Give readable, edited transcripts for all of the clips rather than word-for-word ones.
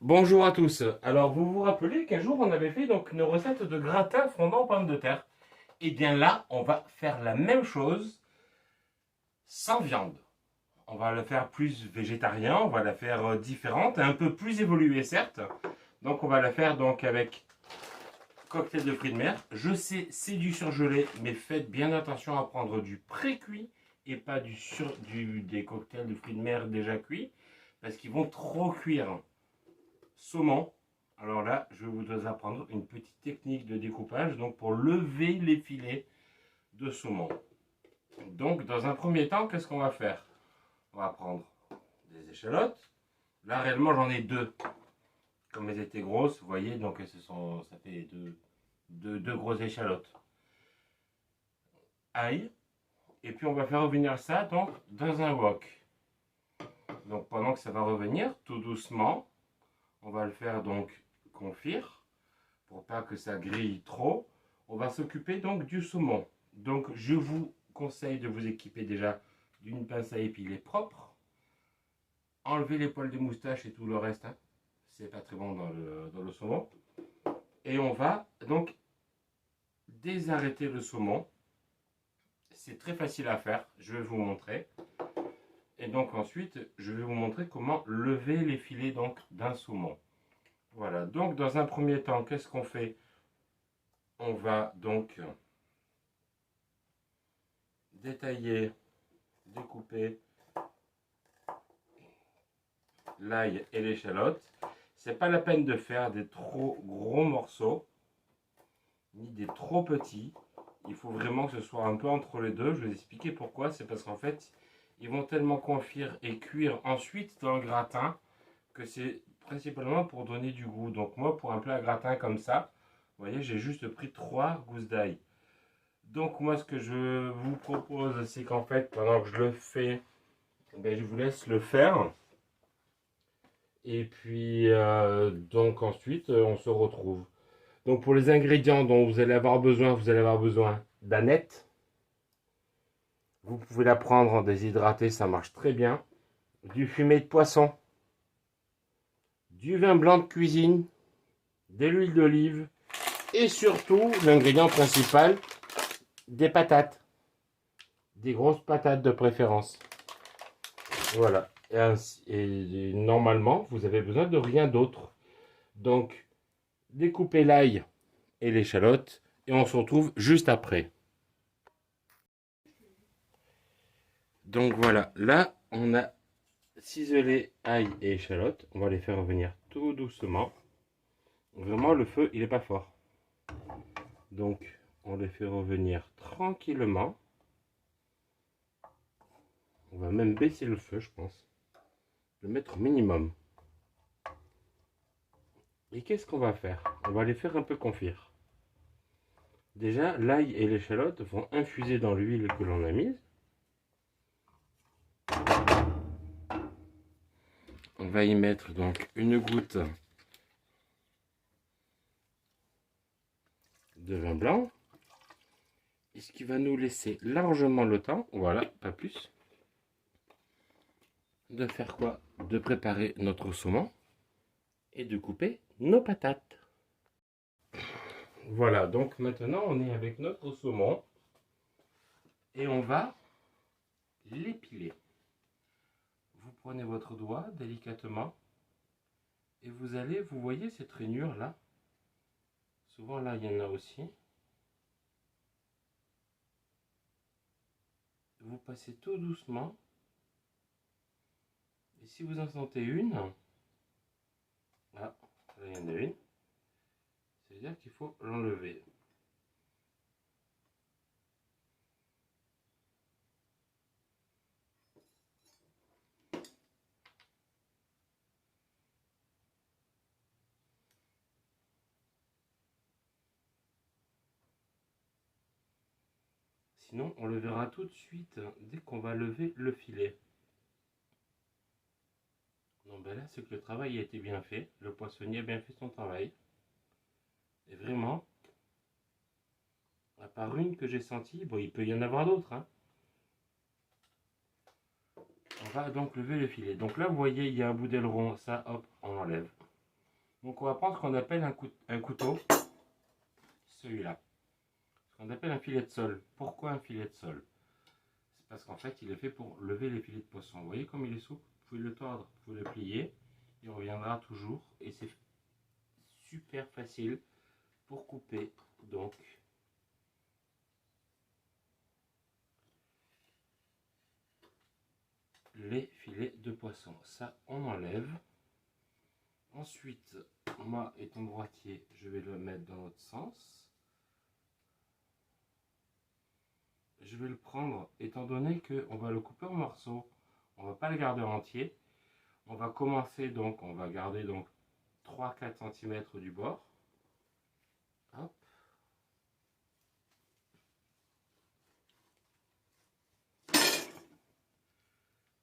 Bonjour à tous. Alors, vous vous rappelez qu'un jour on avait fait donc une recette de gratin fondant pommes de terre. Et bien là, on va faire la même chose sans viande. On va le faire plus végétarien, on va la faire différente, un peu plus évoluée certes. Donc on va la faire donc avec cocktail de fruits de mer. Je sais, c'est du surgelé, mais faites bien attention à prendre du pré-cuit et pas des cocktails de fruits de mer déjà cuits, parce qu'ils vont trop cuire. Saumon. Alors là, je vais vous apprendre une petite technique de découpage donc pour lever les filets de saumon. Donc, dans un premier temps, qu'est-ce qu'on va faire? On va prendre des échalotes. Là, réellement, j'en ai deux. Comme elles étaient grosses, vous voyez, donc ça fait deux grosses échalotes. Ail. Et puis, on va faire revenir ça donc dans un wok. Donc, pendant que ça va revenir, tout doucement, on va le faire donc confire pour pas que ça grille trop. On va s'occuper donc du saumon. Donc je vous conseille de vous équiper déjà d'une pince à épiler propre. Enlever les poils de moustache et tout le reste. Hein. C'est pas très bon dans le saumon. Et on va donc désarrêter le saumon. C'est très facile à faire. Je vais vous montrer. Et donc ensuite, je vais vous montrer comment lever les filets donc d'un saumon. Voilà. Donc dans un premier temps, qu'est-ce qu'on fait? On va donc détailler, découper l'ail et l'échalote. C'est pas la peine de faire des trop gros morceaux, ni des trop petits. Il faut vraiment que ce soit un peu entre les deux. Je vais vous expliquer pourquoi. C'est parce qu'en fait, ils vont tellement confire et cuire ensuite dans le gratin que c'est principalement pour donner du goût. Donc moi, pour un plat gratin comme ça, vous voyez, j'ai juste pris 3 gousses d'ail. Donc moi, ce que je vous propose, c'est qu'en fait, pendant que je le fais, ben, je vous laisse le faire. Et puis, donc ensuite, on se retrouve. Donc pour les ingrédients dont vous allez avoir besoin d'aneth. Vous pouvez la prendre en déshydraté, ça marche très bien. Du fumet de poisson, du vin blanc de cuisine, de l'huile d'olive et surtout, l'ingrédient principal, des patates. Des grosses patates de préférence. Voilà. Et normalement, vous avez besoin de rien d'autre. Donc, découpez l'ail et l'échalote et on se retrouve juste après. Donc voilà, là on a ciselé ail et échalote. On va les faire revenir tout doucement. Vraiment le feu il n'est pas fort. Donc on les fait revenir tranquillement. On va même baisser le feu je pense. Le mettre au minimum. Et qu'est-ce qu'on va faire? On va les faire un peu confire. Déjà l'ail et l'échalote vont infuser dans l'huile que l'on a mise. On va y mettre donc une goutte de vin blanc. Et ce qui va nous laisser largement le temps, voilà, pas plus, de faire quoi? De préparer notre saumon et de couper nos patates. Voilà, donc maintenant on est avec notre saumon et on va l'épiler. Vous prenez votre doigt délicatement et vous voyez cette rainure là? Souvent là il y en a aussi. Vous passez tout doucement. Et si vous en sentez une, là il y en a une, c'est-à-dire qu'il faut l'enlever. Sinon, on le verra tout de suite dès qu'on va lever le filet. Donc ben là, c'est que le travail a été bien fait. Le poissonnier a bien fait son travail. Et vraiment, à part une que j'ai sentie, bon, il peut y en avoir d'autres. Hein. On va donc lever le filet. Donc là, vous voyez, il y a un bout d'aileron. Ça, hop, on enlève. Donc on va prendre ce qu'on appelle un couteau, celui-là. Ce qu'on appelle un filet de sol. Pourquoi un filet de sol? C'est parce qu'en fait il est fait pour lever les filets de poisson. Vous voyez comme il est souple? Vous pouvez le tordre, vous pouvez le plier. Il reviendra toujours et c'est super facile pour couper donc les filets de poisson. Ça on enlève. Ensuite, moi étant droitier, je vais le mettre dans l'autre sens. Je vais le prendre, étant donné qu'on va le couper en morceaux, on ne va pas le garder entier. On va commencer donc, on va garder donc 3-4 cm du bord. Hop.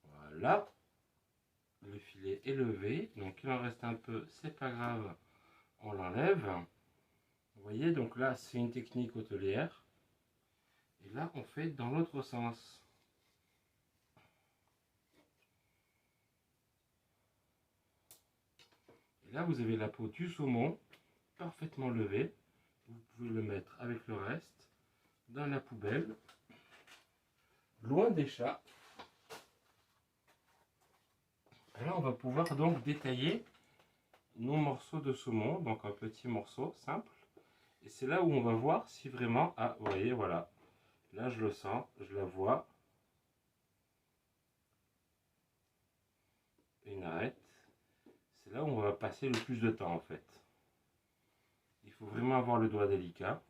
Voilà. Le filet est levé, donc il en reste un peu, c'est pas grave, on l'enlève. Vous voyez, donc là c'est une technique hôtelière. Et là on fait dans l'autre sens. Et là vous avez la peau du saumon parfaitement levée. Vous pouvez le mettre avec le reste dans la poubelle, loin des chats. Et là on va pouvoir donc détailler nos morceaux de saumon, donc un petit morceau simple. Et c'est là où on va voir si vraiment, ah vous voyez, voilà, là je le sens, je la vois, une arête. C'est là où on va passer le plus de temps en fait. Il faut vraiment avoir le doigt délicat.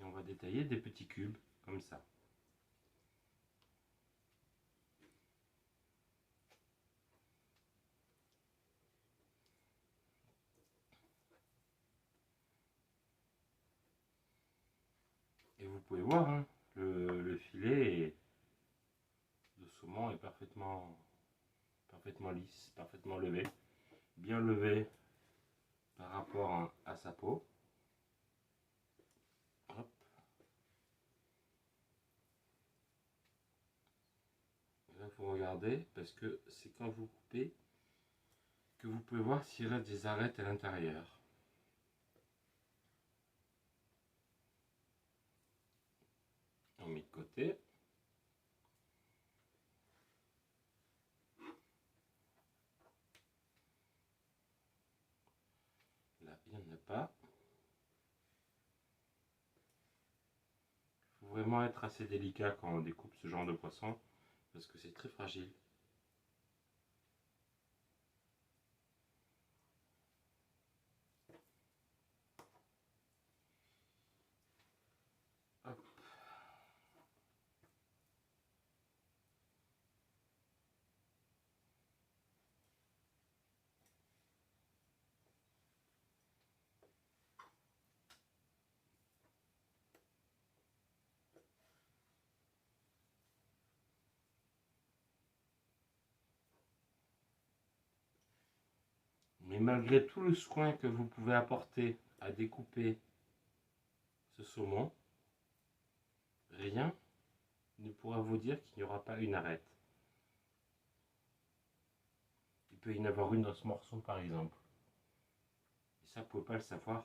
Et on va détailler des petits cubes comme ça. Et vous pouvez voir, hein, le filet de saumon est parfaitement lisse, parfaitement levé. Bien levé par rapport à sa peau. Hop. Et là, il faut regarder parce que c'est quand vous coupez que vous pouvez voir s'il reste des arêtes à l'intérieur. On met de côté. Là, il n'y en a pas. Il faut vraiment être assez délicat quand on découpe ce genre de poisson parce que c'est très fragile. Hop. Mais malgré tout le soin que vous pouvez apporter à découper ce saumon, rien ne pourra vous dire qu'il n'y aura pas une arête. Il peut y en avoir une dans ce morceau par exemple. Et ça, vous ne pouvez pas le savoir.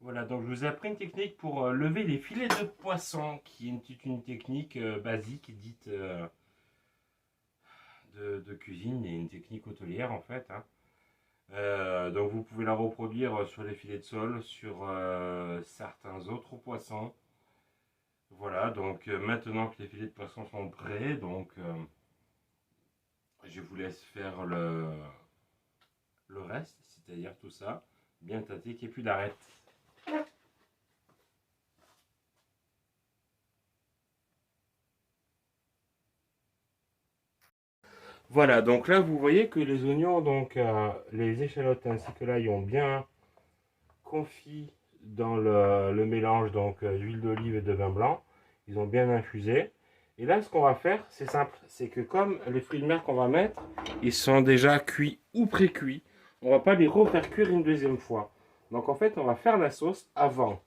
Voilà, donc je vous ai appris une technique pour lever les filets de poisson, qui est une technique basique, dite de cuisine, et une technique hôtelière en fait. Hein. Donc vous pouvez la reproduire sur les filets de sole, sur certains autres poissons. Voilà, donc maintenant que les filets de poisson sont prêts, donc je vous laisse faire le reste, c'est-à-dire tout ça, bien tâté, qu'il n'y ait plus d'arête. Voilà, donc là vous voyez que les oignons, donc les échalotes ainsi que l'ail ont bien confit dans le mélange donc d'huile d'olive et de vin blanc. Ils ont bien infusé. Et là, ce qu'on va faire, c'est simple. C'est que comme les fruits de mer qu'on va mettre, ils sont déjà cuits ou pré-cuits, on ne va pas les refaire cuire une deuxième fois. Donc en fait, on va faire la sauce avant.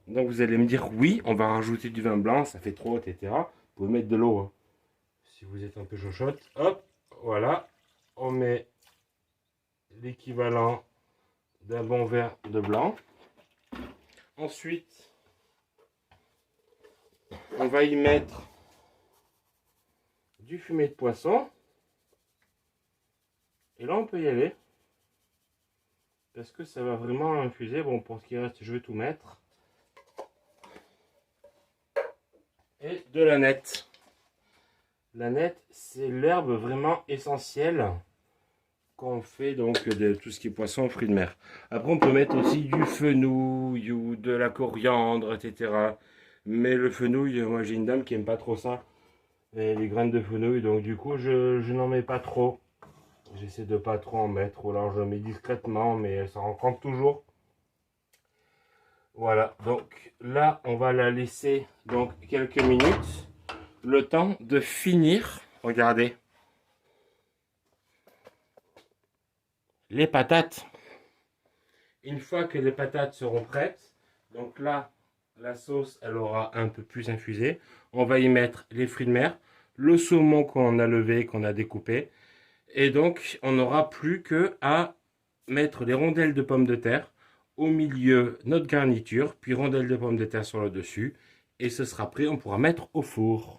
Donc vous allez me dire, oui, on va rajouter du vin blanc, ça fait trop, etc. Vous pouvez mettre de l'eau, hein, si vous êtes un peu chochotte. Hop, voilà. On met l'équivalent d'un bon verre de blanc. Ensuite, on va y mettre du fumet de poisson. Et là, on peut y aller. Parce que ça va vraiment infuser. Bon, pour ce qui reste, je vais tout mettre. Et de la nette. La nette, c'est l'herbe vraiment essentielle qu'on fait donc de tout ce qui est poisson, fruits de mer. Après, on peut mettre aussi du fenouil ou de la coriandre, etc. Mais le fenouil, moi j'ai une dame qui aime pas trop ça. Et les graines de fenouil, donc du coup, je n'en mets pas trop. J'essaie de pas trop en mettre, ou alors je mets discrètement, mais ça rencontre toujours. Voilà, donc là, on va la laisser donc quelques minutes. Le temps de finir. Regardez. Les patates. Une fois que les patates seront prêtes, donc là, la sauce, elle aura un peu plus infusé. On va y mettre les fruits de mer, le saumon qu'on a levé, qu'on a découpé. Et donc, on n'aura plus que à mettre les rondelles de pommes de terre au milieu, notre garniture, puis rondelles de pommes de terre sur le dessus. Et ce sera prêt, on pourra mettre au four.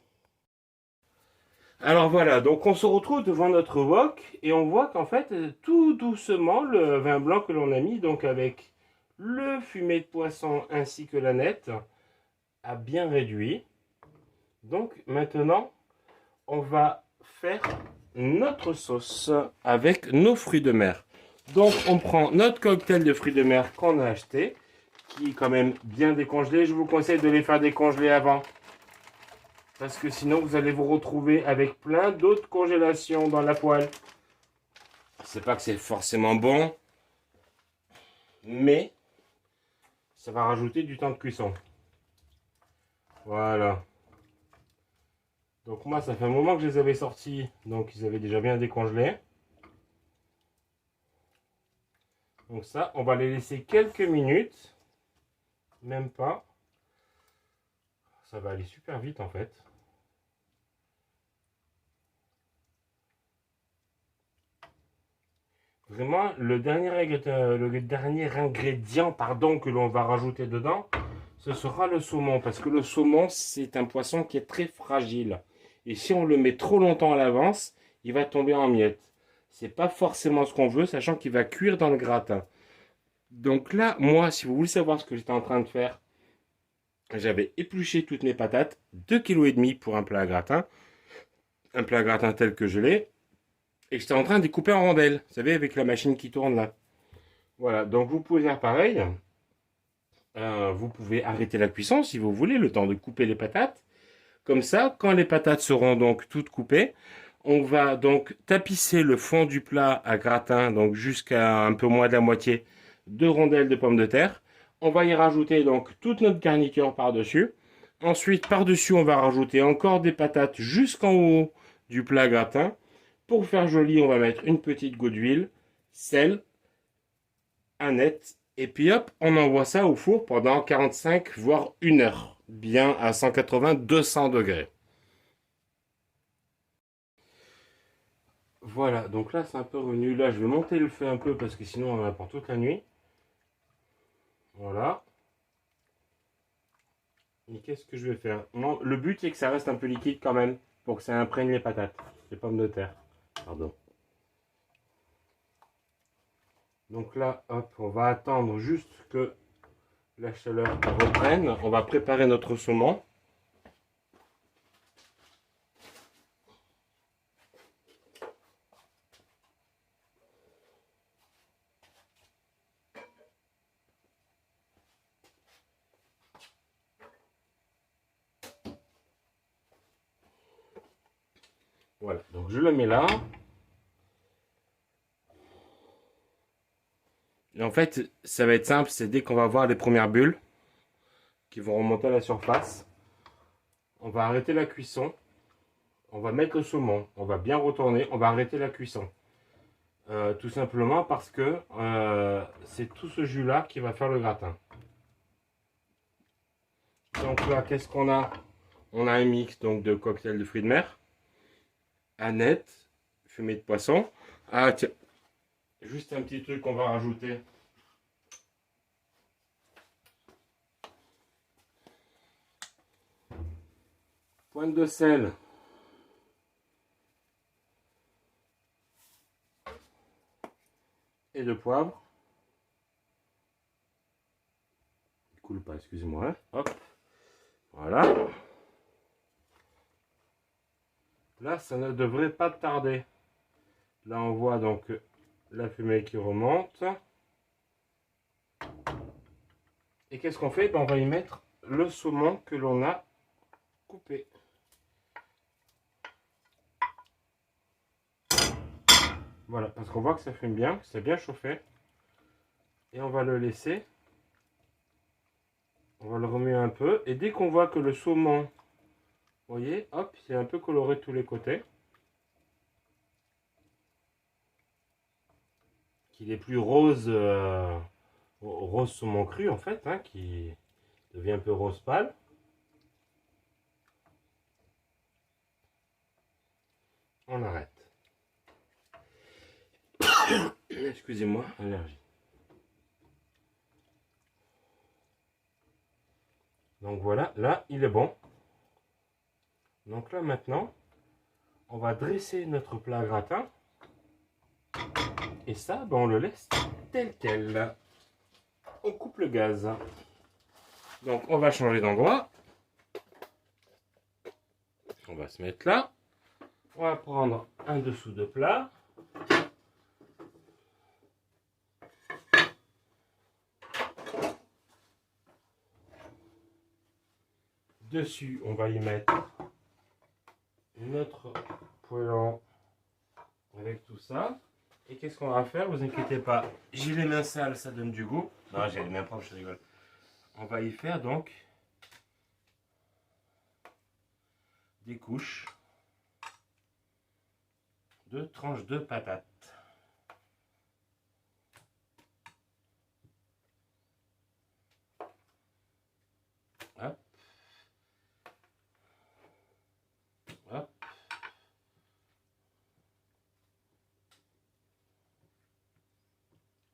Alors voilà, donc on se retrouve devant notre wok et on voit qu'en fait, tout doucement, le vin blanc que l'on a mis, donc avec le fumet de poisson ainsi que la nette, a bien réduit. Donc maintenant, on va faire notre sauce avec nos fruits de mer. Donc on prend notre cocktail de fruits de mer qu'on a acheté, qui est quand même bien décongelé. Je vous conseille de les faire décongeler avant. Parce que sinon, vous allez vous retrouver avec plein d'autres congélations dans la poêle. C'est pas que c'est forcément bon, mais ça va rajouter du temps de cuisson. Voilà. Donc moi, ça fait un moment que je les avais sortis, donc ils avaient déjà bien décongelé. Donc ça, on va les laisser quelques minutes, même pas. Ça va aller super vite en fait. Vraiment, le dernier ingrédient pardon, que l'on va rajouter dedans, ce sera le saumon. Parce que le saumon, c'est un poisson qui est très fragile. Et si on le met trop longtemps à l'avance, il va tomber en miettes. C'est pas forcément ce qu'on veut, sachant qu'il va cuire dans le gratin. Donc là, moi, si vous voulez savoir ce que j'étais en train de faire, j'avais épluché toutes mes patates, 2,5 kg pour un plat à gratin. Un plat à gratin tel que je l'ai. Et j'étais en train de découper en rondelles, vous savez, avec la machine qui tourne là. Voilà, donc vous pouvez faire pareil. Vous pouvez arrêter la cuisson si vous voulez, le temps de couper les patates. Comme ça, quand les patates seront donc toutes coupées, on va donc tapisser le fond du plat à gratin, donc jusqu'à un peu moins de la moitié de rondelles de pommes de terre. On va y rajouter donc toute notre garniture par-dessus. Ensuite, par-dessus, on va rajouter encore des patates jusqu'en haut du plat gratin. Pour faire joli, on va mettre une petite goutte d'huile, sel, aneth, et puis hop, on envoie ça au four pendant 45 voire 1 heure, bien à 180-200 degrés. Voilà, donc là c'est un peu revenu. Là je vais monter le feu un peu parce que sinon on en a pour toute la nuit. Voilà. Et qu'est-ce que je vais faire? Non, le but c'est que ça reste un peu liquide quand même pour que ça imprègne les patates, les pommes de terre. Pardon. Donc là, hop, on va attendre juste que la chaleur reprenne. On va préparer notre saumon. Voilà, donc je le mets là. Et en fait, ça va être simple, c'est dès qu'on va voir les premières bulles qui vont remonter à la surface, on va arrêter la cuisson, on va mettre le saumon, on va bien retourner, on va arrêter la cuisson. Tout simplement parce que c'est tout ce jus là qui va faire le gratin. Donc là, qu'est-ce qu'on a? On a un mix donc de cocktail de fruits de mer, aneth, fumée de poisson. Ah tiens, juste un petit truc qu'on va rajouter. Pointe de sel. Et de poivre. Il coule pas, excusez-moi. Hop. Voilà. Là, ça ne devrait pas tarder. Là, on voit donc la fumée qui remonte. Et qu'est-ce qu'on fait? Ben, on va y mettre le saumon que l'on a coupé. Voilà, parce qu'on voit que ça fume bien, que c'est bien chauffé. Et on va le laisser. On va le remuer un peu. Et dès qu'on voit que le saumon, vous voyez, hop, c'est un peu coloré de tous les côtés. Qu'il est plus rose, rose saumon cru en fait, hein, qui devient un peu rose pâle. On arrête. Excusez-moi, allergie. Donc voilà, là il est bon. Donc là maintenant, on va dresser notre plat gratin. Et ça, ben, on le laisse tel quel. On coupe le gaz. Donc on va changer d'endroit. On va se mettre là. On va prendre un dessous de plat. Dessus, on va y mettre notre poêlon avec tout ça. Et qu'est-ce qu'on va faire? Vous inquiétez pas, j'ai les mains sales, ça donne du goût. Non, j'ai les mains propres, je rigole. On va y faire donc des couches de tranches de patates. Hop. Hop.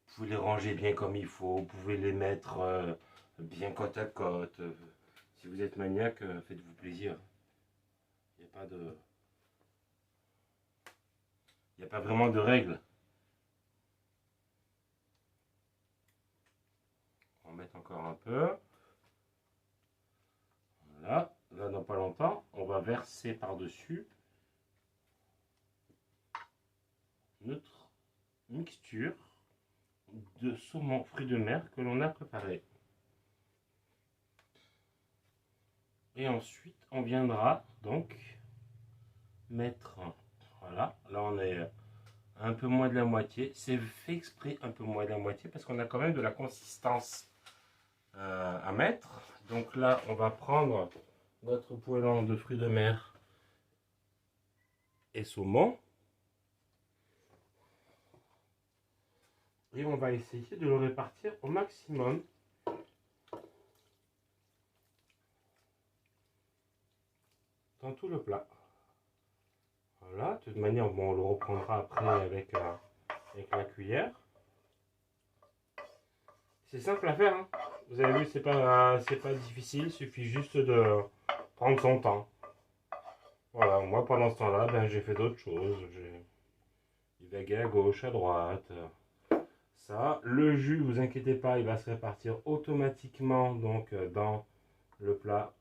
Vous pouvez les ranger bien comme il faut, vous pouvez les mettre bien côte à côte. Si vous êtes maniaque, faites-vous plaisir. Il n'y a pas de... Il n'y a pas vraiment de règles. On va mettre encore un peu. Voilà. Là, dans pas longtemps, on va verser par-dessus notre mixture de saumon fruits de mer que l'on a préparé. Et ensuite, on viendra donc mettre... Voilà. Là, on est un peu moins de la moitié. C'est fait exprès un peu moins de la moitié parce qu'on a quand même de la consistance à mettre. Donc là, on va prendre notre poêlon de fruits de mer et saumon. Et on va essayer de le répartir au maximum. Dans tout le plat. Voilà, de toute manière, bon, on le reprendra après avec la cuillère. C'est simple à faire, hein. Vous avez vu, c'est pas difficile, il suffit juste de prendre son temps. Voilà, moi pendant ce temps-là, ben, j'ai fait d'autres choses. J'ai divagué à gauche, à droite. Ça, le jus, vous inquiétez pas, il va se répartir automatiquement donc dans le plat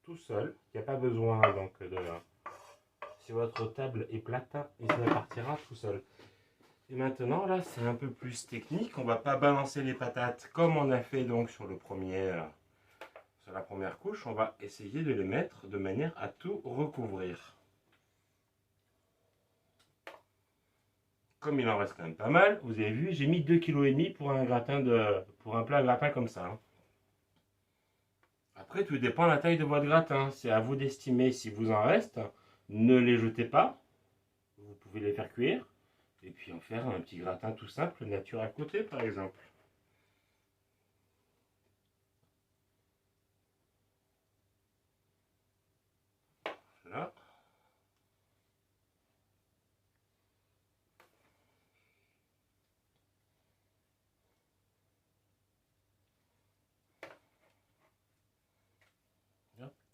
tout seul. Il n'y a pas besoin donc de... Si votre table est plate, il se répartira tout seul. Et maintenant, là, c'est un peu plus technique. On va pas balancer les patates comme on a fait donc sur le premier, sur la première couche. On va essayer de les mettre de manière à tout recouvrir. Comme il en reste quand même pas mal, vous avez vu, j'ai mis 2,5 kg pour un plat gratin comme ça, hein. Après, tout dépend de la taille de votre gratin. C'est à vous d'estimer si vous en reste. Ne les jetez pas. Vous pouvez les faire cuire. Et puis en faire un petit gratin tout simple, nature à côté par exemple. Voilà.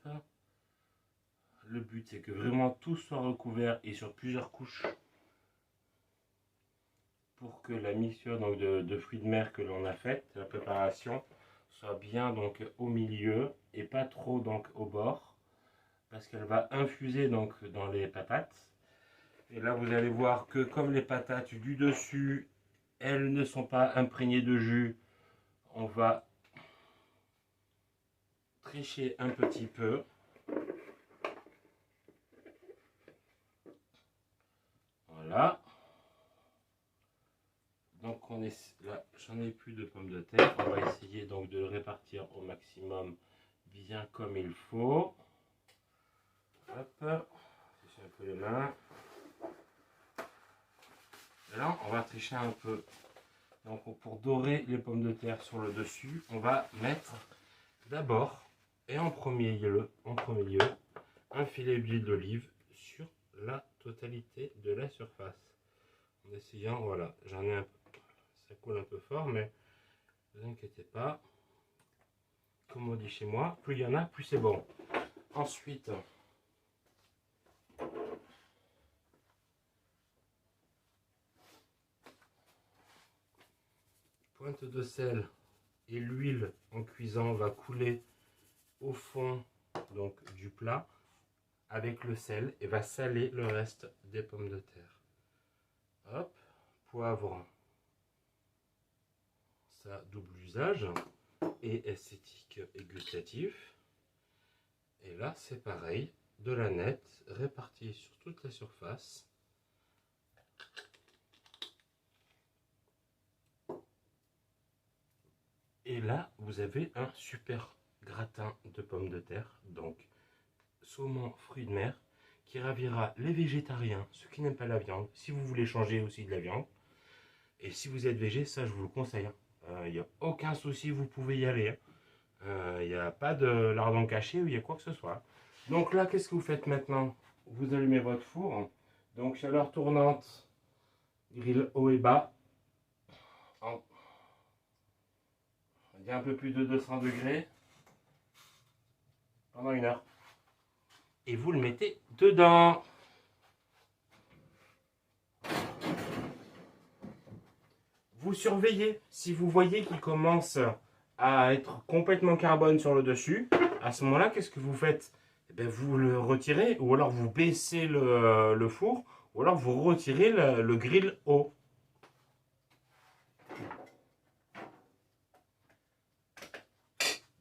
Hop. Le but c'est que vraiment tout soit recouvert et sur plusieurs couches pour que la mixture donc, de fruits de mer que l'on a faite, la préparation, soit bien donc au milieu et pas trop donc au bord, parce qu'elle va infuser donc dans les patates. Et là vous allez voir que comme les patates du dessus, elles ne sont pas imprégnées de jus, on va tricher un petit peu. Voilà. Donc on est là, j'en ai plus de pommes de terre. On va essayer donc de le répartir au maximum bien comme il faut. Hop, tricher un peu les mains. Et là on va tricher un peu. Donc pour dorer les pommes de terre sur le dessus, on va mettre d'abord et en premier lieu un filet d'huile d'olive sur la totalité de la surface. En essayant, voilà, j'en ai un peu, ça coule un peu fort, mais ne vous inquiétez pas. Comme on dit chez moi, plus il y en a, plus c'est bon. Ensuite, pointe de sel et l'huile en cuisant va couler au fond donc du plat avec le sel et va saler le reste des pommes de terre. Hop, poivre, ça double usage et esthétique et gustatif. Et là c'est pareil, de la nette répartie sur toute la surface. Et là vous avez un super gratin de pommes de terre, donc saumon fruits de mer, qui ravira les végétariens, ceux qui n'aiment pas la viande, si vous voulez changer aussi de la viande. Et si vous êtes végé, ça je vous le conseille. Il n'y a aucun souci, vous pouvez y aller. Il n'y a pas de lardon caché ou il y a quoi que ce soit. Donc là, qu'est-ce que vous faites maintenant? Vous allumez votre four. Donc chaleur tournante, grill haut et bas. On va dire un peu plus de 200 degrés. Pendant 1 heure. Et vous le mettez dedans. Vous surveillez. Si vous voyez qu'il commence à être complètement carbone sur le dessus, à ce moment-là, qu'est-ce que vous faites? Eh bien, vous le retirez, ou alors vous baissez le four, ou alors vous retirez le grill haut.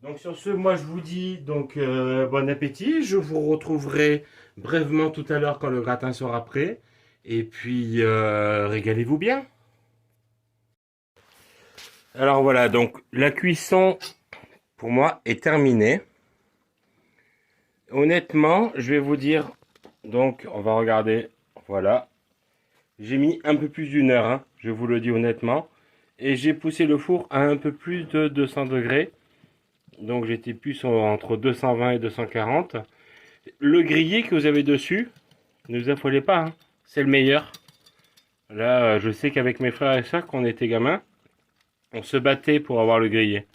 Donc sur ce, moi je vous dis donc bon appétit. Je vous retrouverai brièvement tout à l'heure quand le gratin sera prêt. Et puis régalez-vous bien. Alors voilà, donc la cuisson pour moi est terminée. Honnêtement, je vais vous dire, donc on va regarder, voilà. J'ai mis un peu plus d'1 heure, hein, je vous le dis honnêtement. Et j'ai poussé le four à un peu plus de 200 degrés. Donc j'étais plus entre 220 et 240. Le grillé que vous avez dessus, ne vous affolez pas, hein, c'est le meilleur. Là, je sais qu'avec mes frères et sœurs, quand on était gamins, on se battait pour avoir le grillé.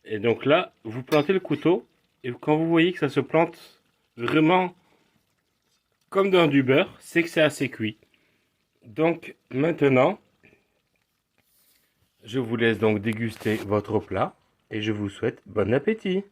Et donc là, vous plantez le couteau, et quand vous voyez que ça se plante vraiment comme dans du beurre, c'est que c'est assez cuit. Donc maintenant, je vous laisse donc déguster votre plat, et je vous souhaite bon appétit.